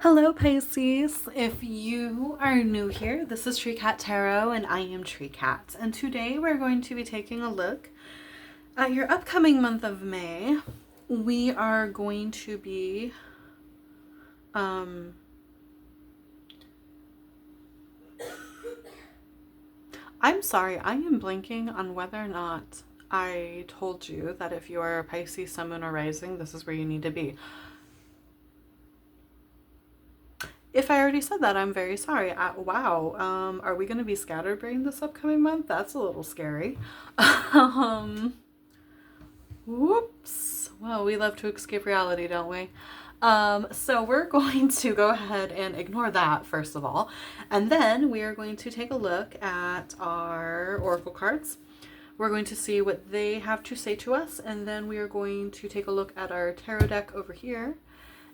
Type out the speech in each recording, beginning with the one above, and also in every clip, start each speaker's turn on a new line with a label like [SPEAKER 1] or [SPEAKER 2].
[SPEAKER 1] Hello Pisces, if you are new here, this is Tree Cat Tarot and I am Tree Cat, and today we're going to be taking a look at your upcoming month of May. We are going to be I'm sorry, I am blanking on whether or not I told you that if you are a Pisces, Sun, Moon, or Rising, this is where you need to be. If I already said that, I'm very sorry. Wow. Are we going to be scatterbrained this upcoming month? That's a little scary. Whoops. Well, we love to escape reality, don't we? So we're going to go ahead and ignore that, first of all. And then we are going to take a look at our oracle cards. We're going to see what they have to say to us. And then we are going to take a look at our tarot deck over here.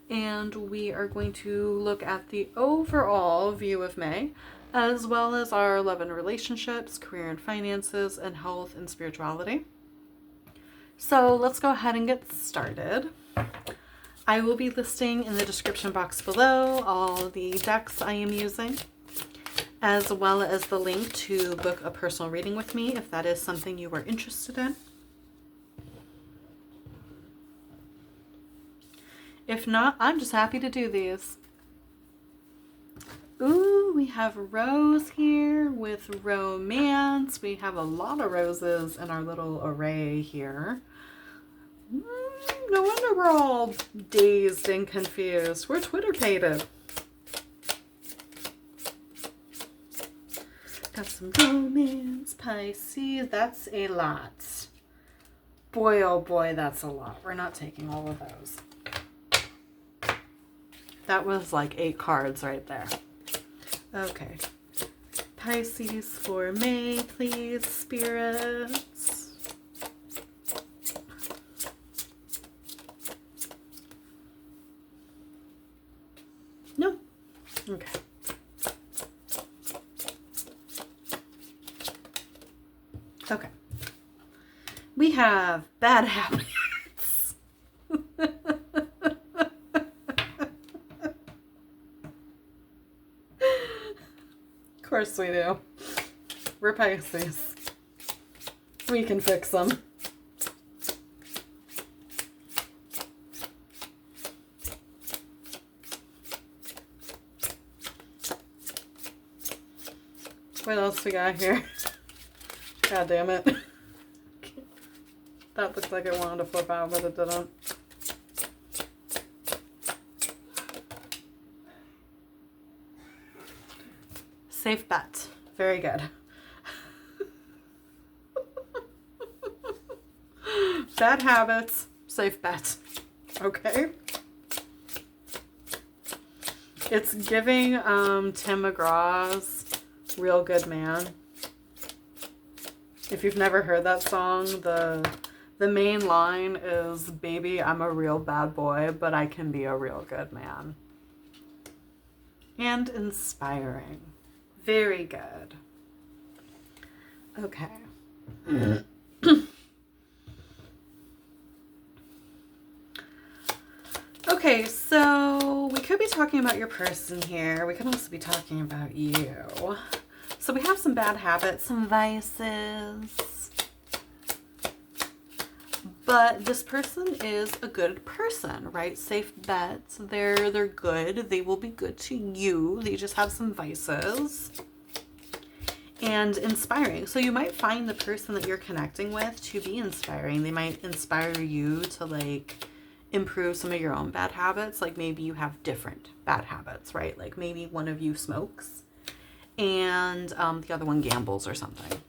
[SPEAKER 1] And we are going to look at the overall view of May, as well as our love and relationships, career and finances, and health and spirituality. So let's go ahead and get started. I will be listing in the description box below all the decks I am using, as well as the link to book a personal reading with me if that is something you are interested in. If not, I'm just happy to do these. Ooh, we have Rose here with romance. We have a lot of roses in our little array here. No wonder we're all dazed and confused. We're Twitter-pated. Got some romance, Pisces. That's a lot. Boy, oh boy, that's a lot. We're not taking all of those. That was like 8 cards right there. Okay. Pisces for May, please, spirits. No. Okay. Okay. We have bad habits. Of course we do. We're Pisces. We can fix them. What else we got here? God damn it. That looked like it wanted to flip out, but it didn't. Safe bet. Very good. Bad habits, safe bet. Okay. It's giving Tim McGraw's Real Good Man. If you've never heard that song, the main line is, "Baby, I'm a real bad boy, but I can be a real good man." And inspiring. Very good. Okay. Okay, so we could be talking about your person here. We could also be talking about you. So we have some bad habits, some vices. But this person is a good person, right? Safe bets. They're good. They will be good to you. They just have some vices. And inspiring. So you might find the person that you're connecting with to be inspiring. They might inspire you to like improve some of your own bad habits. Like maybe you have different bad habits, right? Like maybe one of you smokes and the other one gambles or something.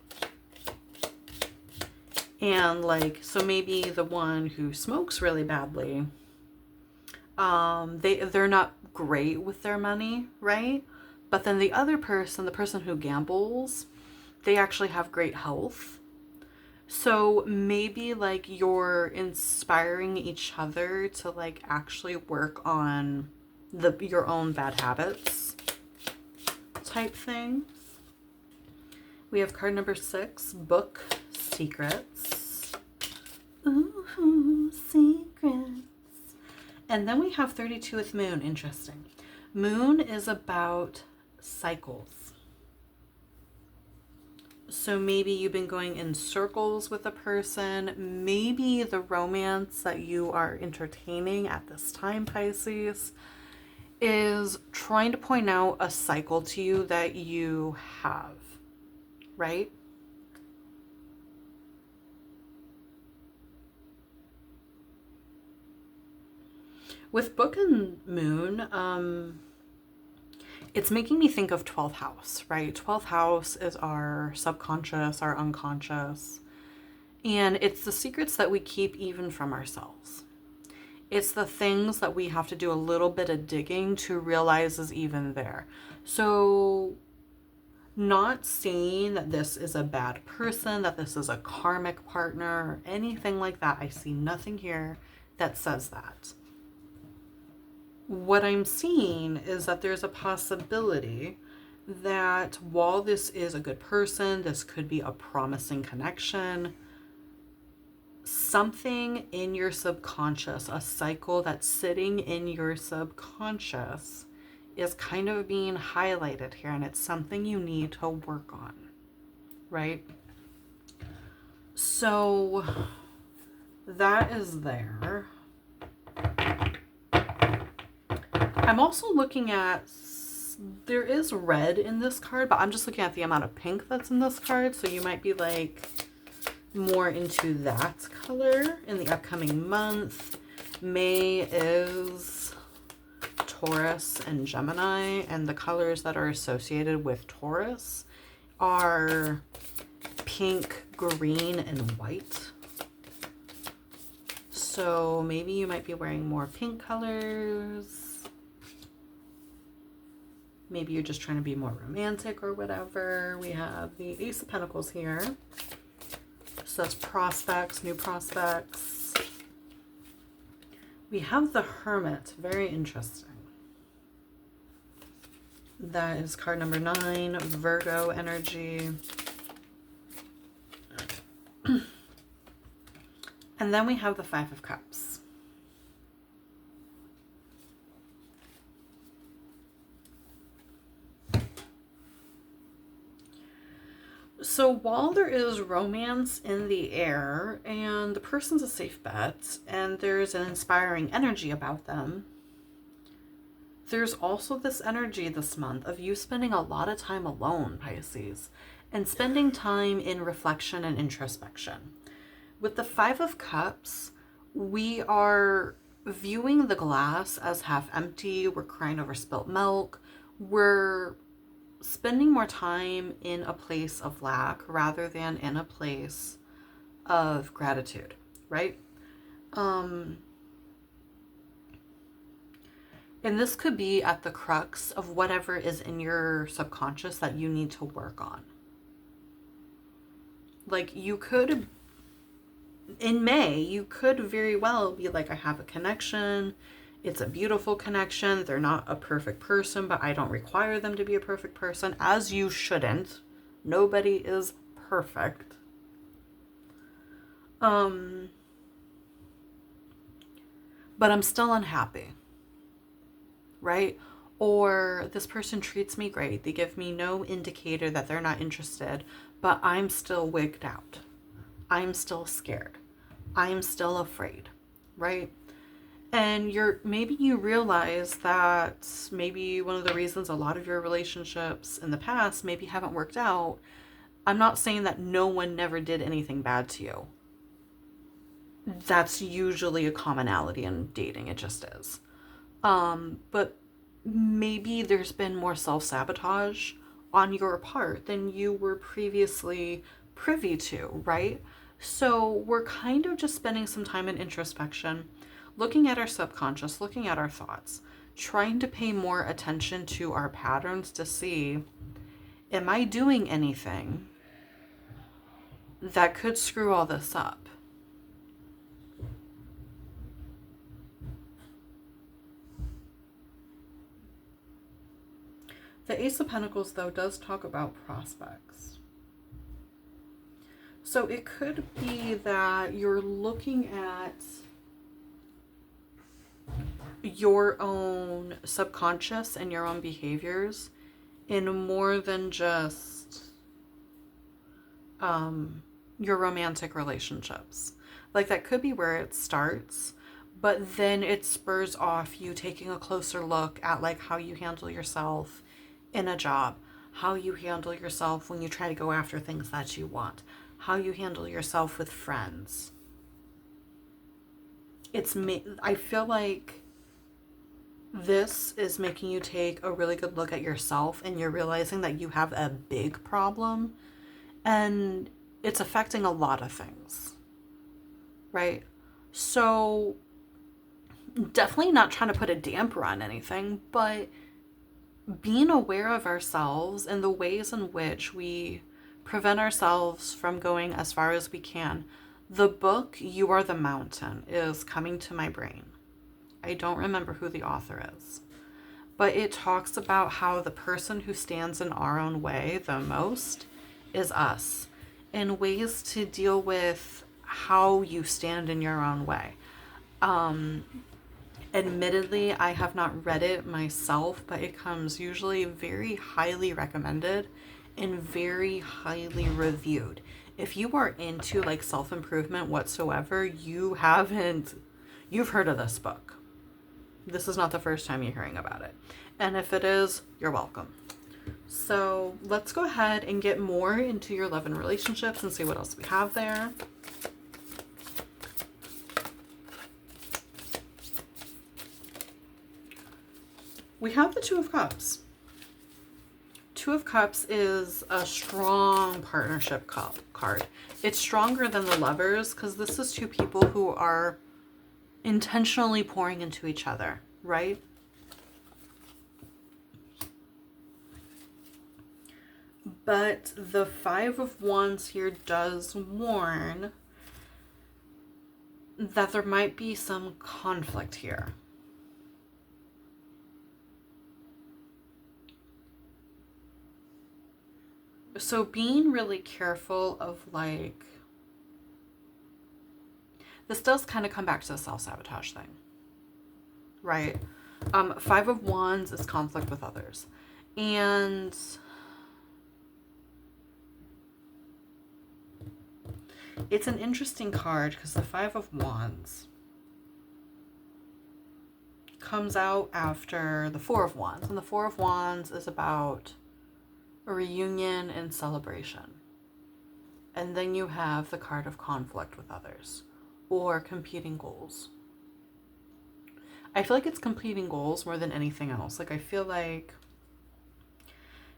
[SPEAKER 1] And like, so maybe the one who smokes really badly, they're not great with their money, right? But then the other person, the person who gambles, they actually have great health. So maybe like you're inspiring each other to like actually work on your own bad habits type thing. We have card number 6, book secrets. Ooh, secrets. And then we have 32 with moon. Interesting. Moon is about cycles. So maybe you've been going in circles with a person. Maybe the romance that you are entertaining at this time, Pisces, is trying to point out a cycle to you that you have, right? With Book and Moon, it's making me think of 12th house, right? 12th house is our subconscious, our unconscious. And it's the secrets that we keep even from ourselves. It's the things that we have to do a little bit of digging to realize is even there. So not saying that this is a bad person, that this is a karmic partner, or anything like that. I see nothing here that says that. What I'm seeing is that there's a possibility that while this is a good person, this could be a promising connection, something in your subconscious, a cycle that's sitting in your subconscious, is kind of being highlighted here, and it's something you need to work on, right? So that is there. I'm also looking at, there is red in this card, but I'm just looking at the amount of pink that's in this card. So you might be like more into that color in the upcoming month. May is Taurus and Gemini, and the colors that are associated with Taurus are pink, green, and white. So maybe you might be wearing more pink colors. Maybe you're just trying to be more romantic or whatever. We have the Ace of Pentacles here. So that's prospects, new prospects. We have the Hermit, very interesting. That is card number 9, Virgo energy. And then we have the 5 of Cups. So while there is romance in the air and the person's a safe bet and there's an inspiring energy about them, there's also this energy this month of you spending a lot of time alone, Pisces, and spending time in reflection and introspection. With the 5 of Cups, we are viewing the glass as half empty. We're crying over spilt milk. We're spending more time in a place of lack rather than in a place of gratitude, right? And this could be at the crux of whatever is in your subconscious that you need to work on. Like you could, in May, you could very well be like, I have a connection. It's a beautiful connection. They're not a perfect person, but I don't require them to be a perfect person, as you shouldn't. Nobody is perfect. But I'm still unhappy, right? Or this person treats me great. They give me no indicator that they're not interested, but I'm still wigged out. I'm still scared. I'm still afraid, right? And maybe you realize that maybe one of the reasons a lot of your relationships in the past maybe haven't worked out. I'm not saying that no one never did anything bad to you. That's usually a commonality in dating. It just is. But maybe there's been more self-sabotage on your part than you were previously privy to, right? So we're kind of just spending some time in introspection, looking at our subconscious, looking at our thoughts, trying to pay more attention to our patterns to see, am I doing anything that could screw all this up? The Ace of Pentacles, though, does talk about prospects. So it could be that you're looking at your own subconscious and your own behaviors in more than just your romantic relationships. Like, that could be where it starts, but then it spurs off you taking a closer look at like how you handle yourself in a job, how you handle yourself when you try to go after things that you want, how you handle yourself with friends. I feel like this is making you take a really good look at yourself, and you're realizing that you have a big problem and it's affecting a lot of things, right? So definitely not trying to put a damper on anything, but being aware of ourselves and the ways in which we prevent ourselves from going as far as we can. The book, You Are the Mountain, is coming to my brain. I don't remember who the author is, but it talks about how the person who stands in our own way the most is us, and ways to deal with how you stand in your own way. Admittedly, I have not read it myself, but it comes usually very highly recommended and very highly reviewed. If you are into like self-improvement whatsoever, you've heard of this book. This is not the first time you're hearing about it. And if it is, you're welcome. So let's go ahead and get more into your love and relationships and see what else we have there. We have the Two of Cups. Two of Cups is a strong partnership card. It's stronger than the Lovers because this is two people who are intentionally pouring into each other, right? But the Five of Wands here does warn that there might be some conflict here. So being really careful of like, this does kind of come back to the self-sabotage thing, right? Five of Wands is conflict with others. And it's an interesting card because the Five of Wands comes out after the Four of Wands. And the Four of Wands is about a reunion and celebration. And then you have the card of conflict with others or competing goals. I feel like it's competing goals more than anything else. Like, I feel like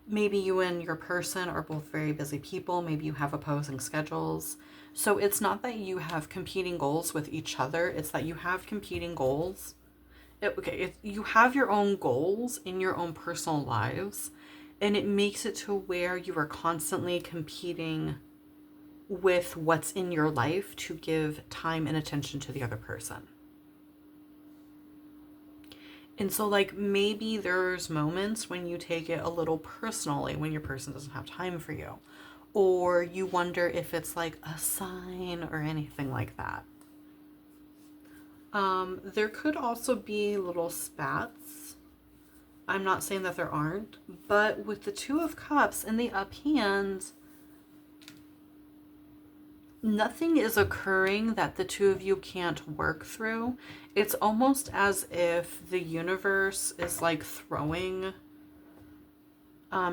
[SPEAKER 1] maybe you and your person are both very busy people. Maybe you have opposing schedules. So it's not that you have competing goals with each other. It's that you have competing goals. You have your own goals in your own personal lives. And it makes it to where you are constantly competing with what's in your life to give time and attention to the other person. And so like maybe there's moments when you take it a little personally when your person doesn't have time for you. Or you wonder if it's like a sign or anything like that. There could also be little spats. I'm not saying that there aren't, but with the Two of Cups in the up hand, nothing is occurring that the two of you can't work through. It's almost as if the universe is like throwing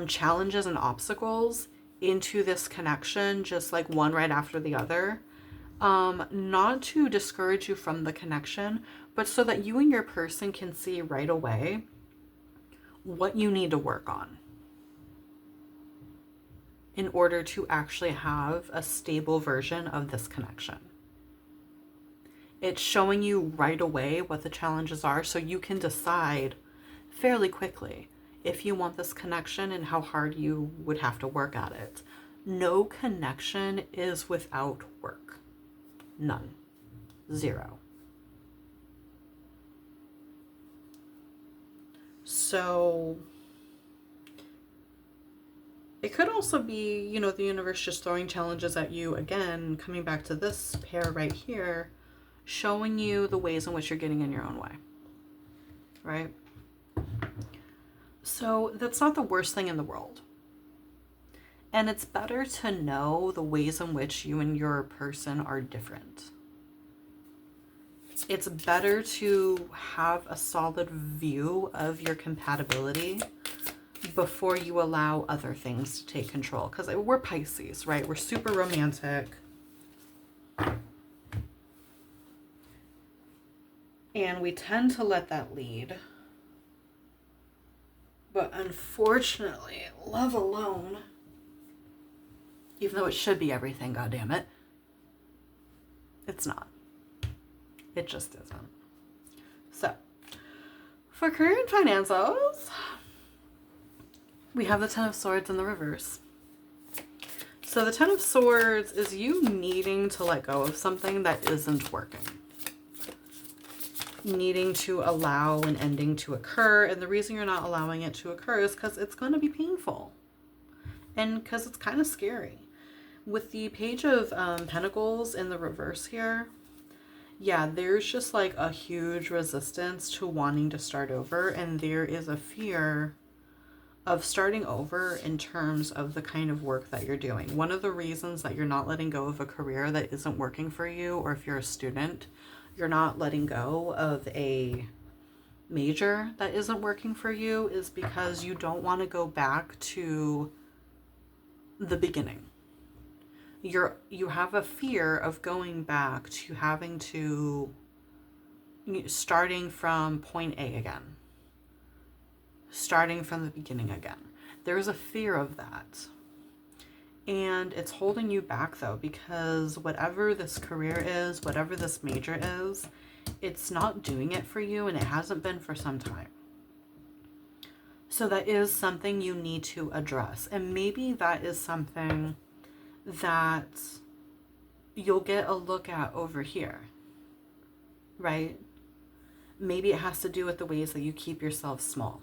[SPEAKER 1] challenges and obstacles into this connection, just like one right after the other. Not to discourage you from the connection, but so that you and your person can see right away what you need to work on in order to actually have a stable version of this connection. It's showing you right away what the challenges are so you can decide fairly quickly if you want this connection and how hard you would have to work at it. No connection is without work. None. Zero. So it could also be, you know, the universe just throwing challenges at you again, coming back to this pair right here, showing you the ways in which you're getting in your own way. right? So that's not the worst thing in the world. And it's better to know the ways in which you and your person are different. It's better to have a solid view of your compatibility before you allow other things to take control. Because we're Pisces, right? We're super romantic. And we tend to let that lead. But unfortunately, love alone, even though it should be everything, goddammit, it's not. It just isn't. So, for career and finances, we have the Ten of Swords in the reverse. So the Ten of Swords is you needing to let go of something that isn't working. Needing to allow an ending to occur. And the reason you're not allowing it to occur is because it's going to be painful. And because it's kind of scary. With the Page of Pentacles in the reverse here, yeah, there's just like a huge resistance to wanting to start over. And there is a fear of starting over in terms of the kind of work that you're doing. One of the reasons that you're not letting go of a career that isn't working for you, or if you're a student, you're not letting go of a major that isn't working for you, is because you don't want to go back to the beginning. You have a fear of going back to having to, starting from point A again. Starting from the beginning again. There's a fear of that. And it's holding you back though, because whatever this career is, whatever this major is, it's not doing it for you, and it hasn't been for some time. So that is something you need to address. And maybe that is something that you'll get a look at over here, right? Maybe it has to do with the ways that you keep yourself small.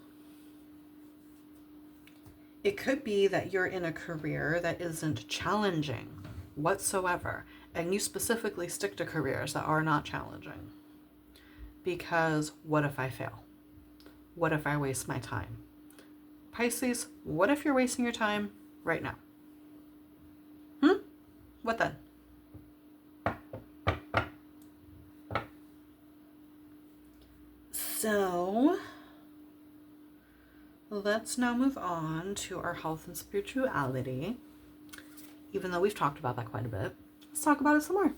[SPEAKER 1] It could be that you're in a career that isn't challenging whatsoever, and you specifically stick to careers that are not challenging. Because what if I fail? What if I waste my time? Pisces, what if you're wasting your time right now? What then? So let's now move on to our health and spirituality. Even though we've talked about that quite a bit, let's talk about it some more.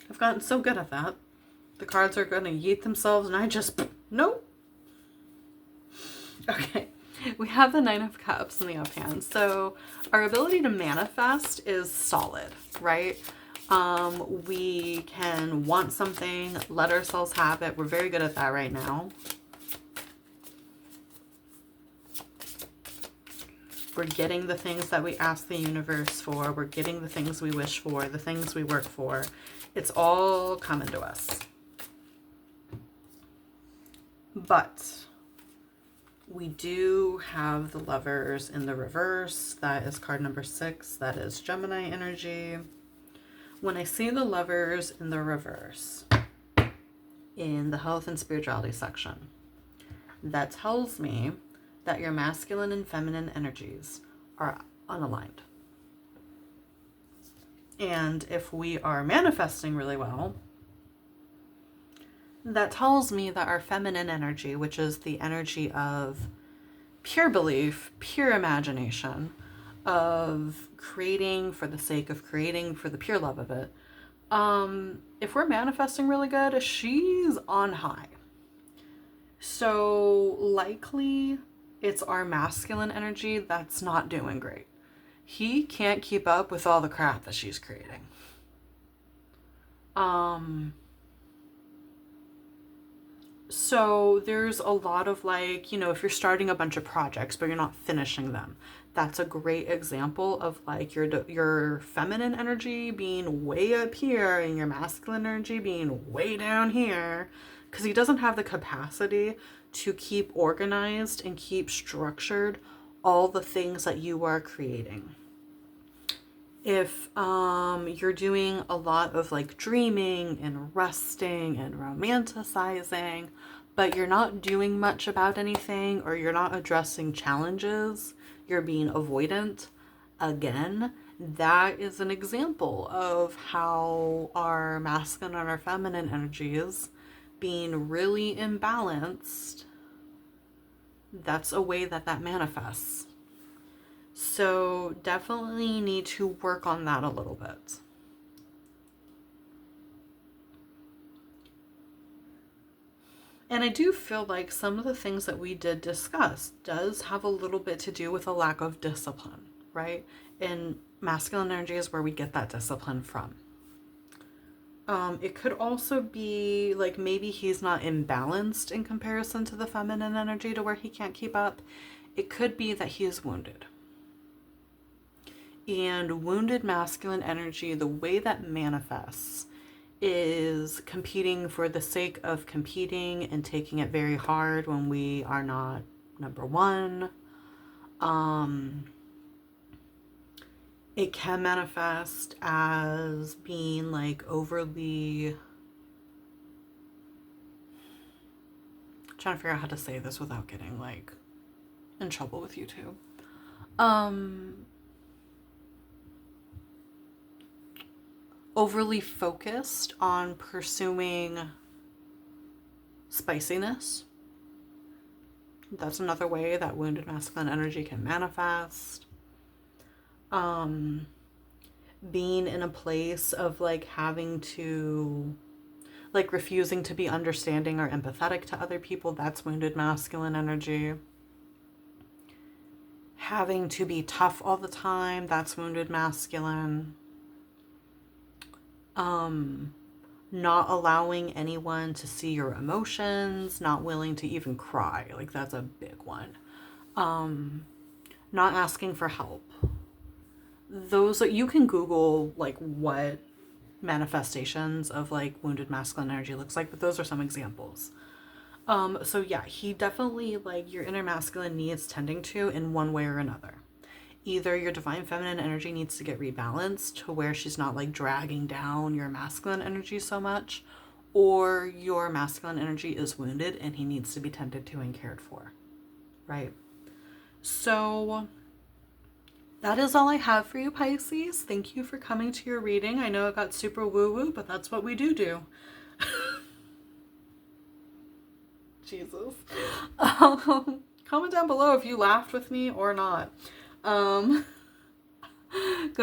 [SPEAKER 1] I've gotten so good at that. The cards are going to yeet themselves and I just, nope. Okay, we have the Nine of Cups in the offhand. So our ability to manifest is solid, right? We can want something, let ourselves have it. We're very good at that right now. We're getting the things that we ask the universe for. We're getting the things we wish for, the things we work for. It's all coming to us. But we do have the Lovers in the reverse. That is card number 6. That is Gemini energy. When I see the Lovers in the reverse in the health and spirituality section, that tells me that your masculine and feminine energies are unaligned. And if we are manifesting really well, that tells me that our feminine energy, which is the energy of pure belief, pure imagination, of creating for the sake of creating, for the pure love of it, if we're manifesting really good, she's on high. So likely it's our masculine energy that's not doing great. He can't keep up with all the crap that she's creating. So there's a lot of like, if you're starting a bunch of projects, but you're not finishing them, that's a great example of like your feminine energy being way up here and your masculine energy being way down here, because he doesn't have the capacity to keep organized and keep structured all the things that you are creating. If you're doing a lot of like dreaming and resting and romanticizing, but you're not doing much about anything, or you're not addressing challenges, you're being avoidant, again, that is an example of how our masculine and our feminine energies being really imbalanced. That's a way that that manifests. So definitely need to work on that a little bit. And I do feel like some of the things that we did discuss does have a little bit to do with a lack of discipline, right? And masculine energy is where we get that discipline from. It could also be like maybe he's not imbalanced in comparison to the feminine energy to where he can't keep up. It could be that he is wounded. And wounded masculine energy, the way that manifests is competing for the sake of competing and taking it very hard when we are not number one. It can manifest as being like overly, I'm trying to figure out how to say this without getting like in trouble with YouTube. Overly focused on pursuing spiciness. That's another way that wounded masculine energy can manifest. Being in a place of like having to, like refusing to be understanding or empathetic to other people, that's wounded masculine energy. Having to be tough all the time, that's wounded masculine. Not allowing anyone to see your emotions, not willing to even cry, like that's a big one. Not asking for help. Those, you can Google like what manifestations of like wounded masculine energy looks like, but those are some examples. So yeah, he definitely, like, your inner masculine needs tending to in one way or another. Either your divine feminine energy needs to get rebalanced to where she's not like dragging down your masculine energy so much, or your masculine energy is wounded and he needs to be tended to and cared for, right? So that is all I have for you, Pisces. Thank you for coming to your reading. I know it got super woo-woo, but that's what we do. Jesus. Comment down below if you laughed with me or not. Go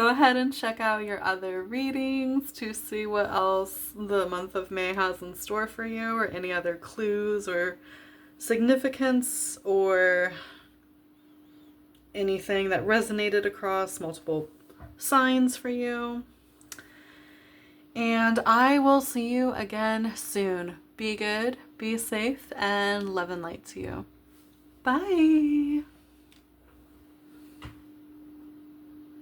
[SPEAKER 1] ahead and check out your other readings to see what else the month of May has in store for you, or any other clues or significance or anything that resonated across multiple signs for you. And I will see you again soon. Be good, be safe, and love and light to you. Bye.